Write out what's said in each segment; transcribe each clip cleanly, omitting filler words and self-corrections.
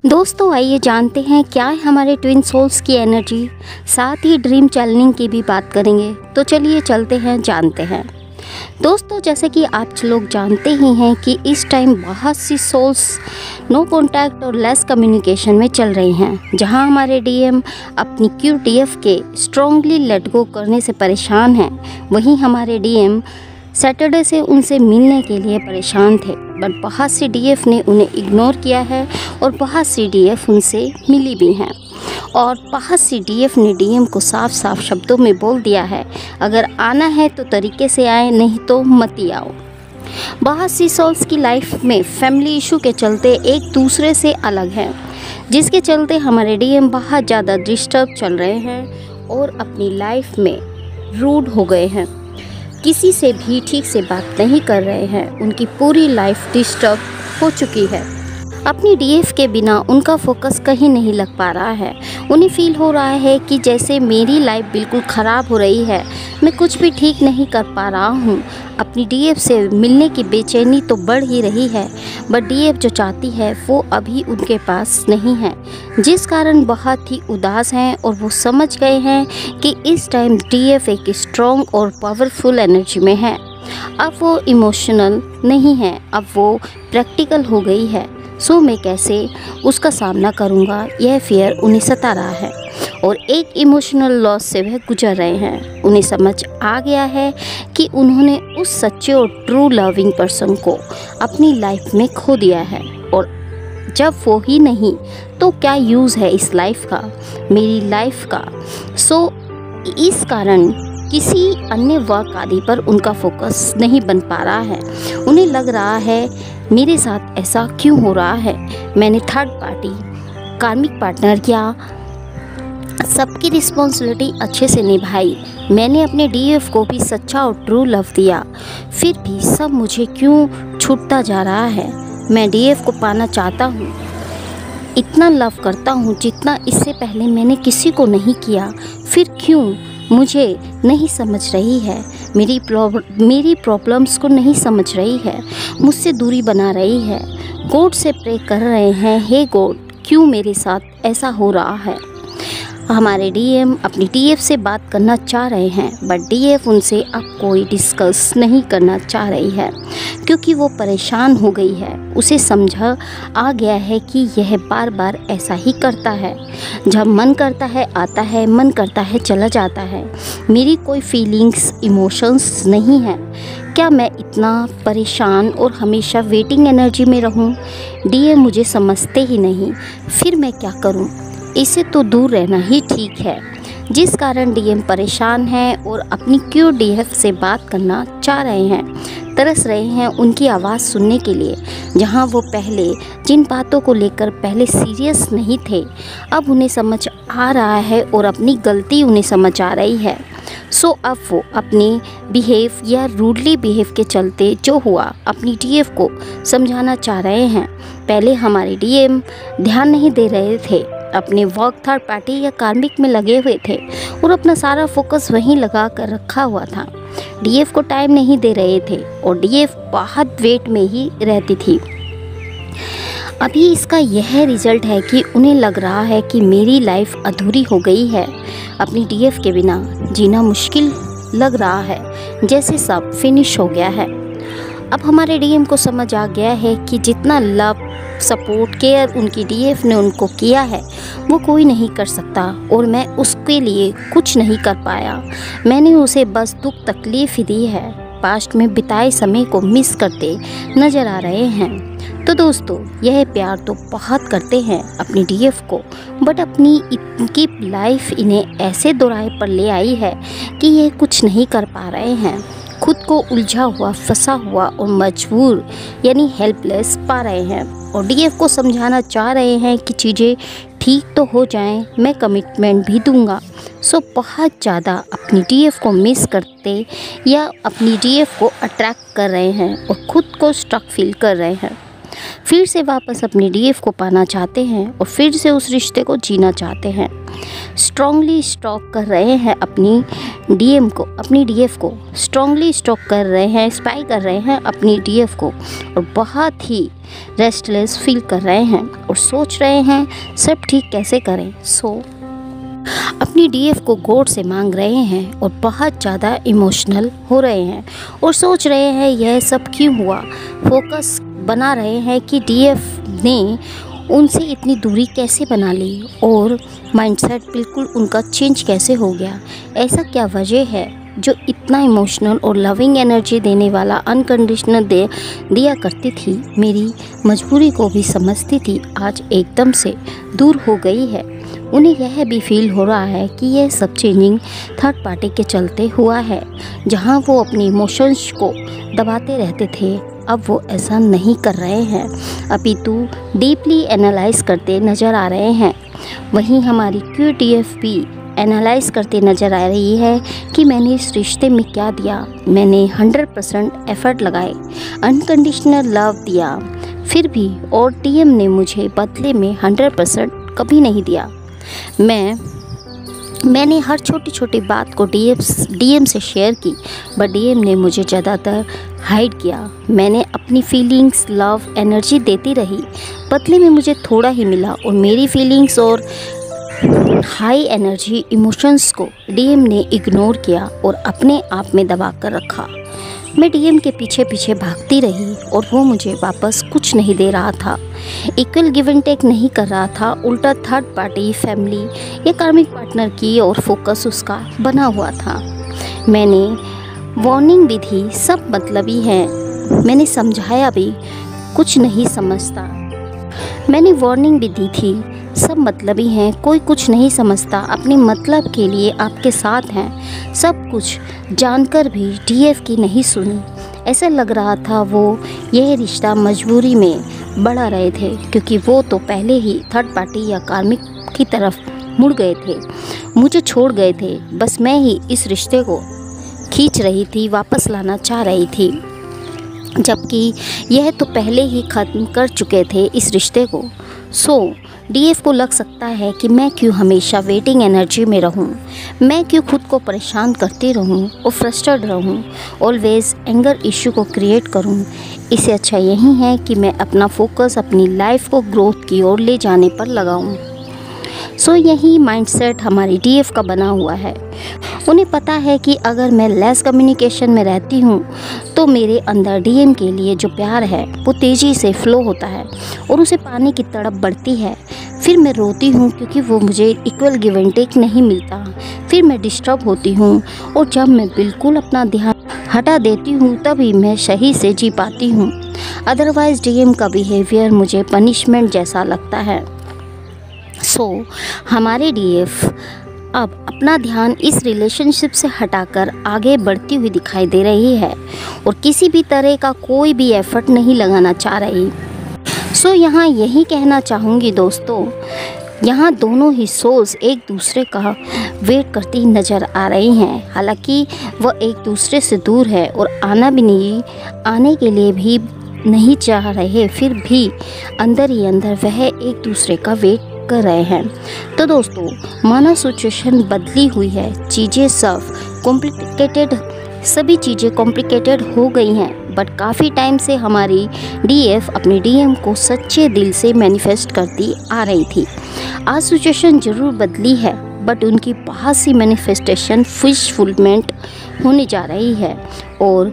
दोस्तों आइए जानते हैं क्या है हमारे ट्विन सोल्स की एनर्जी। साथ ही ड्रीम चैनलिंग की भी बात करेंगे। तो चलिए चलते हैं, जानते हैं। दोस्तों जैसे कि आप लोग जानते ही हैं कि इस टाइम बहुत सी सोल्स नो कॉन्टैक्ट और लेस कम्युनिकेशन में चल रही हैं। जहां हमारे डीएम अपनी QTF के स्ट्रांगली लेट गो करने से परेशान हैं, वहीं हमारे डीएम सैटरडे से उनसे मिलने के लिए परेशान थे, बट बहुत सी DF ने उन्हें इग्नोर किया है और बहुत सी DF उनसे मिली भी हैं। और बहुत सी DF ने DM को साफ साफ शब्दों में बोल दिया है, अगर आना है तो तरीके से आए, नहीं तो मत ही आओ। बहुत सी सोल्स की लाइफ में फैमिली इशू के चलते एक दूसरे से अलग हैं, जिसके चलते हमारे DM बहुत ज़्यादा डिस्टर्ब चल रहे हैं और अपनी लाइफ में रूड हो गए हैं। किसी से भी ठीक से बात नहीं कर रहे हैं। उनकी पूरी लाइफ डिस्टर्ब हो चुकी है। अपनी DF के बिना उनका फोकस कहीं नहीं लग पा रहा है। उन्हें फील हो रहा है कि जैसे मेरी लाइफ बिल्कुल ख़राब हो रही है, मैं कुछ भी ठीक नहीं कर पा रहा हूँ। अपनी DF से मिलने की बेचैनी तो बढ़ ही रही है, बट DF जो चाहती है वो अभी उनके पास नहीं है, जिस कारण बहुत ही उदास हैं। और वो समझ गए हैं कि इस टाइम DF एक स्ट्रॉन्ग और पावरफुल एनर्जी में है। अब वो इमोशनल नहीं है, अब वो प्रैक्टिकल हो गई है। सो मैं कैसे उसका सामना करूँगा, यह फियर उन्हें सता रहा है और एक इमोशनल लॉस से वह गुजर रहे हैं। उन्हें समझ आ गया है कि उन्होंने उस सच्चे और ट्रू लविंग पर्सन को अपनी लाइफ में खो दिया है, और जब वो ही नहीं तो क्या यूज़ है इस लाइफ का, मेरी लाइफ का। सो इस कारण किसी अन्य वर्क आदि पर उनका फोकस नहीं बन पा रहा है। उन्हें लग रहा है मेरे साथ ऐसा क्यों हो रहा है, मैंने थर्ड पार्टी कार्मिक पार्टनर या सबकी रिस्पॉन्सिबिलिटी अच्छे से निभाई, मैंने अपने DF को भी सच्चा और ट्रू लव दिया, फिर भी सब मुझे क्यों छूटता जा रहा है। मैं DF को पाना चाहता हूँ, इतना लव करता हूँ जितना इससे पहले मैंने किसी को नहीं किया, फिर क्यों मुझे नहीं समझ रही है, मेरी प्रॉब्लम्स को नहीं समझ रही है, मुझसे दूरी बना रही है। गॉड से प्रे कर रहे हैं, हे गॉड क्यों मेरे साथ ऐसा हो रहा है। हमारे DM अपनी DF से बात करना चाह रहे हैं, बट DF उनसे अब कोई डिस्कस नहीं करना चाह रही है, क्योंकि वो परेशान हो गई है। उसे समझा आ गया है कि यह बार बार ऐसा ही करता है। जब मन करता है आता है, मन करता है चला जाता है। मेरी कोई फीलिंग्स इमोशंस नहीं है। क्या मैं इतना परेशान और हमेशा वेटिंग एनर्जी में रहूं? DM मुझे समझते ही नहीं, फिर मैं क्या करूं? इससे तो दूर रहना ही ठीक है। जिस कारण DM परेशान है और अपनी QDF से बात करना चाह रहे हैं, तरस रहे हैं उनकी आवाज़ सुनने के लिए। जहां वो पहले जिन बातों को लेकर पहले सीरियस नहीं थे, अब उन्हें समझ आ रहा है और अपनी गलती उन्हें समझ आ रही है। सो अब वो अपने बिहेव या रूडली बिहेव के चलते जो हुआ अपनी DF को समझाना चाह रहे हैं। पहले हमारे DM ध्यान नहीं दे रहे थे, अपने वर्क थर्ड पार्टी या कार्मिक में लगे हुए थे और अपना सारा फोकस वहीं लगा कर रखा हुआ था। DF को टाइम नहीं दे रहे थे और DF बहुत वेट में ही रहती थी। अभी इसका यह रिजल्ट है कि उन्हें लग रहा है कि मेरी लाइफ अधूरी हो गई है। अपनी DF के बिना जीना मुश्किल लग रहा है, जैसे सब फिनिश हो गया है। अब हमारे DM को समझ आ गया है कि जितना लव सपोर्ट केयर उनकी DF ने उनको किया है वो कोई नहीं कर सकता, और मैं उसके लिए कुछ नहीं कर पाया। मैंने उसे बस दुख तकलीफ़ ही दी है। पास्ट में बिताए समय को मिस करते नज़र आ रहे हैं। तो दोस्तों यह प्यार तो बहुत करते हैं अपनी DF को, बट अपनी इनकी लाइफ इन्हें ऐसे दोराहे पर ले आई है कि ये कुछ नहीं कर पा रहे हैं। खुद को उलझा हुआ, फंसा हुआ और मजबूर यानी हेल्पलेस पा रहे हैं, और DF को समझाना चाह रहे हैं कि चीज़ें ठीक तो हो जाएं, मैं कमिटमेंट भी दूंगा। सो बहुत ज़्यादा अपनी DF को मिस करते या अपनी DF को अट्रैक्ट कर रहे हैं और ख़ुद को स्टक फील कर रहे हैं। फिर से वापस अपनी डीएफ को पाना चाहते हैं और फिर से उस रिश्ते को जीना चाहते हैं। स्ट्रांगली स्टॉक कर रहे हैं अपनी डीएफ को स्ट्रांगली स्टॉक कर रहे हैं, स्पाई कर रहे हैं अपनी डीएफ को, और बहुत ही रेस्टलेस फील कर रहे हैं और सोच रहे हैं सब ठीक कैसे करें। अपनी डीएफ को गॉड से मांग रहे हैं और बहुत ज़्यादा इमोशनल हो रहे हैं और सोच रहे हैं यह सब क्यों हुआ। फोकस बना रहे हैं कि डीएफ ने उनसे इतनी दूरी कैसे बना ली और माइंडसेट बिल्कुल उनका चेंज कैसे हो गया। ऐसा क्या वजह है जो इतना इमोशनल और लविंग एनर्जी देने वाला अनकंडीशनल दिया करती थी, मेरी मजबूरी को भी समझती थी, आज एकदम से दूर हो गई है। उन्हें यह भी फील हो रहा है कि यह सब चेंजिंग थर्ड पार्टी के चलते हुआ है। जहां वो अपने इमोशंस को दबाते रहते थे, अब वो ऐसा नहीं कर रहे हैं, अपितु डीपली एनालाइज करते नज़र आ रहे हैं। वहीं हमारी QTF भी एनालाइज करते नज़र आ रही है कि मैंने इस रिश्ते में क्या दिया। मैंने 100% एफर्ट लगाए, अनकंडीशनल लव दिया, फिर भी और DM ने मुझे बदले में 100% कभी नहीं दिया। मैंने हर छोटी छोटी बात को DM से शेयर की, बट DM ने मुझे ज़्यादातर हाइड किया। मैंने अपनी फीलिंग्स, लव, एनर्जी देती रही, बदले में मुझे थोड़ा ही मिला और मेरी फीलिंग्स और हाई एनर्जी इमोशंस को DM ने इग्नोर किया और अपने आप में दबा कर रखा। मैं DM के पीछे पीछे भागती रही और वो मुझे वापस कुछ नहीं दे रहा था, इक्वल गिव एंड टेक नहीं कर रहा था, उल्टा थर्ड पार्टी, फैमिली या कार्मिक पार्टनर की और फोकस उसका बना हुआ था। मैंने वार्निंग भी दी, सब मतलबी है, मैंने समझाया भी, कुछ नहीं समझता। मैंने वार्निंग भी दी थी, सब मतलबी हैं, कोई कुछ नहीं समझता, अपने मतलब के लिए आपके साथ हैं, सब कुछ जानकर भी DF की नहीं सुनी। ऐसा लग रहा था वो यह रिश्ता मजबूरी में बढ़ा रहे थे, क्योंकि वो तो पहले ही थर्ड पार्टी या कार्मिक की तरफ मुड़ गए थे, मुझे छोड़ गए थे। बस मैं ही इस रिश्ते को खींच रही थी, वापस लाना चाह रही थी, जबकि यह तो पहले ही ख़त्म कर चुके थे इस रिश्ते को। DF को लग सकता है कि मैं क्यों हमेशा वेटिंग एनर्जी में रहूं, मैं क्यों खुद को परेशान करती रहूं और फ्रस्ट्रेटेड रहूं, ऑलवेज एंगर इशू को क्रिएट करूं। इससे अच्छा यही है कि मैं अपना फोकस अपनी लाइफ को ग्रोथ की ओर ले जाने पर लगाऊं। यही माइंडसेट हमारी DF का बना हुआ है। उन्हें पता है कि अगर मैं लेस कम्युनिकेशन में रहती हूँ तो मेरे अंदर DM के लिए जो प्यार है वो तेज़ी से फ्लो होता है और उसे पाने की तड़प बढ़ती है। फिर मैं रोती हूँ क्योंकि वो मुझे इक्वल गिव एंड टेक नहीं मिलता। फिर मैं डिस्टर्ब होती हूँ और जब मैं बिल्कुल अपना ध्यान हटा देती हूँ तभी मैं सही से जी पाती हूँ। अदरवाइज़ DM का बिहेवियर मुझे पनिशमेंट जैसा लगता है। हमारे DF अब अपना ध्यान इस रिलेशनशिप से हटाकर आगे बढ़ती हुई दिखाई दे रही है और किसी भी तरह का कोई भी एफर्ट नहीं लगाना चाह रही। यहाँ यही कहना चाहूँगी दोस्तों, यहाँ दोनों ही सोल्स एक दूसरे का वेट करती नज़र आ रही हैं। हालांकि वह एक दूसरे से दूर है और आने के लिए भी नहीं चाह रहे, फिर भी अंदर ही अंदर वह एक दूसरे का वेट कर रहे हैं। तो दोस्तों, माना सिचुएशन बदली हुई है, चीज़ें सभी चीज़ें कॉम्प्लिकेटेड हो गई हैं, बट काफ़ी टाइम से हमारी DF अपने DM को सच्चे दिल से मैनिफेस्ट करती आ रही थी। आज सिचुएशन ज़रूर बदली है, बट उनकी बहुत सी मैनिफेस्टेशन फुलफिलमेंट होने जा रही है और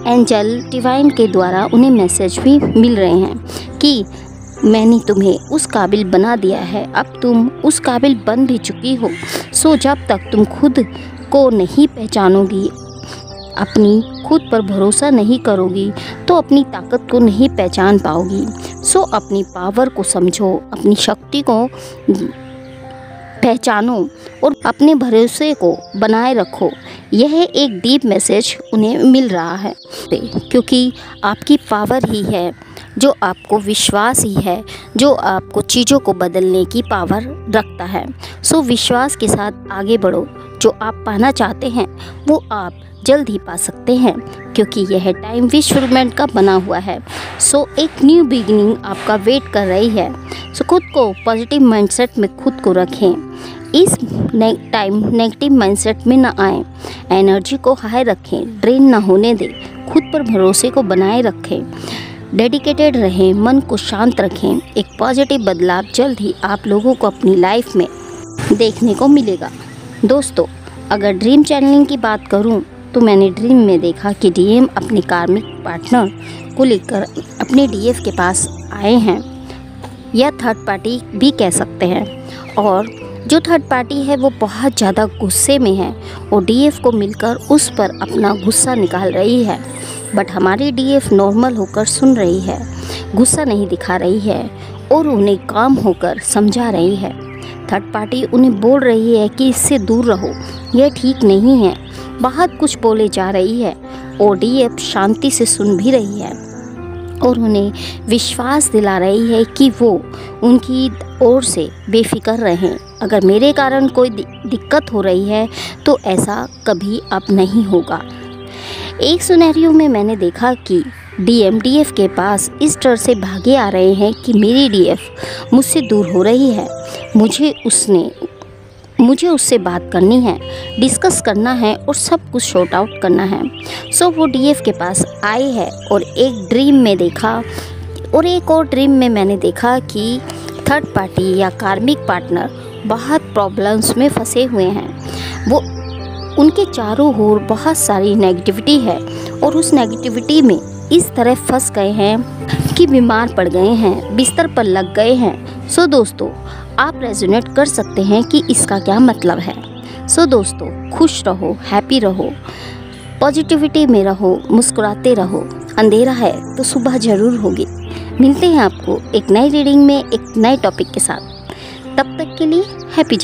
एंजल डिवाइन के द्वारा उन्हें मैसेज भी मिल रहे हैं कि मैंने तुम्हें उस काबिल बना दिया है, अब तुम उस काबिल बन भी चुकी हो। जब तक तुम खुद को नहीं पहचानोगी, अपनी खुद पर भरोसा नहीं करोगी, तो अपनी ताकत को नहीं पहचान पाओगी। अपनी पावर को समझो, अपनी शक्ति को पहचानो और अपने भरोसे को बनाए रखो। यह एक डीप मैसेज उन्हें मिल रहा है, क्योंकि आपकी पावर ही है जो आपको विश्वास ही है जो आपको चीज़ों को बदलने की पावर रखता है। सो विश्वास के साथ आगे बढ़ो। जो आप पाना चाहते हैं वो आप जल्द ही पा सकते हैं, क्योंकि यह टाइम विश्वमेंट का बना हुआ है। सो एक न्यू बिगिनिंग आपका वेट कर रही है। सो खुद को पॉजिटिव माइंडसेट में खुद को रखें। इस टाइम नेगेटिव माइंडसेट में ना आएँ। एनर्जी को हाई रखें, ड्रेन ना होने दें। खुद पर भरोसे को बनाए रखें, डेडिकेटेड रहें, मन को शांत रखें। एक पॉजिटिव बदलाव जल्द ही आप लोगों को अपनी लाइफ में देखने को मिलेगा। दोस्तों, अगर ड्रीम चैनलिंग की बात करूं तो मैंने ड्रीम में देखा कि डीएम अपने कार्मिक पार्टनर को लेकर अपने डीएफ के पास आए हैं, या थर्ड पार्टी भी कह सकते हैं। और जो थर्ड पार्टी है वो बहुत ज़्यादा गुस्से में है और डीएफ को मिलकर उस पर अपना गुस्सा निकाल रही है। बट हमारी डीएफ नॉर्मल होकर सुन रही है, गुस्सा नहीं दिखा रही है और उन्हें काम होकर समझा रही है। थर्ड पार्टी उन्हें बोल रही है कि इससे दूर रहो, यह ठीक नहीं है, बहुत कुछ बोले जा रही है। और डीएफ शांति से सुन भी रही है और उन्हें विश्वास दिला रही है कि वो उनकी ओर से बेफिक्र रहें। अगर मेरे कारण कोई दिक्कत हो रही है तो ऐसा कभी अब नहीं होगा। एक सिनेरियो में मैंने देखा कि डीएम डीएफ के पास इस डर से भागे आ रहे हैं कि मेरी डीएफ मुझसे दूर हो रही है, मुझे उससे बात करनी है, डिस्कस करना है और सब कुछ सॉर्ट आउट करना है। सो वो डीएफ के पास आई है और एक और ड्रीम में मैंने देखा कि थर्ड पार्टी या कार्मिक पार्टनर बहुत प्रॉब्लम्स में फंसे हुए हैं। वो उनके चारों ओर बहुत सारी नेगेटिविटी है और उस नेगेटिविटी में इस तरह फंस गए हैं कि बीमार पड़ गए हैं, बिस्तर पर लग गए हैं। सो दोस्तों, आप रेजोनेट कर सकते हैं कि इसका क्या मतलब है। सो दोस्तों, खुश रहो, हैप्पी रहो, पॉजिटिविटी में रहो, मुस्कुराते रहो। अंधेरा है तो सुबह ज़रूर होगी। मिलते हैं आपको एक नई रीडिंग में एक नए टॉपिक के साथ। तब तक के लिए हैप्पी जर्नी।